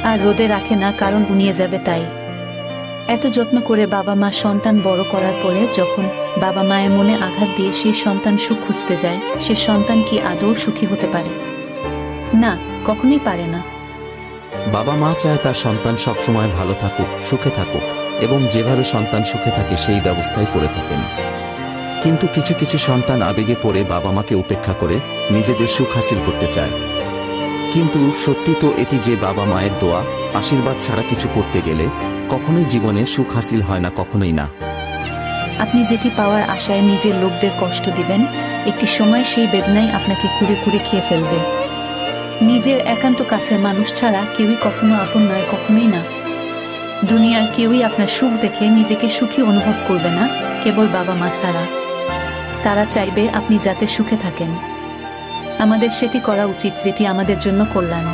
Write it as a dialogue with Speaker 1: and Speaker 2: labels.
Speaker 1: আর রোদে রাখে না, কারণ উনিয়ে যাবে তাই। এত যত্ন করে বাবা মা সন্তান বড় করার পরে যখন বাবা মায়ের মনে আঘাত দিয়ে সেই সন্তান সুখ খুঁজতে যায়, সে সন্তান কি আদৌ সুখী হতে পারে? না, কখনোই পারে না।
Speaker 2: বাবা মা চায় তার সন্তান সবসময় ভালো থাকুক, সুখে থাকুক, এবং যেভাবে সন্তান সুখে থাকে সেই ব্যবস্থাই করে থাকেন। কিন্তু কিছু কিছু সন্তান আবেগে পড়ে বাবা মাকে উপেক্ষা করে নিজেদের সুখ হাসিল করতে চায়। কিন্তু সত্যি তো এটি যে বাবা মায়ের দোয়া আশীর্বাদ ছাড়া কিছু করতে গেলে কখনোই জীবনে সুখ হাসিল হয় না, কখনোই না।
Speaker 1: আপনি যেটি পাওয়ার আশায় নিজের লোকদের কষ্ট দিবেন, একটি সময় সেই বেদনাই আপনাকে কুড়ে কুড়ে খেয়ে ফেলবে। নিজের একান্ত কাছের মানুষ ছাড়া কেউই কখনো আপন নয়, কখনোই না। দুনিয়ার কেউই আপনার সুখ দেখে নিজেকে সুখী অনুভব করবে না, কেবল বাবা মা ছাড়া। তারা চাইবে আপনি যাতে সুখে থাকেন। আমাদের সেটি করা উচিত যেটি আমাদের জন্য কল্যাণ।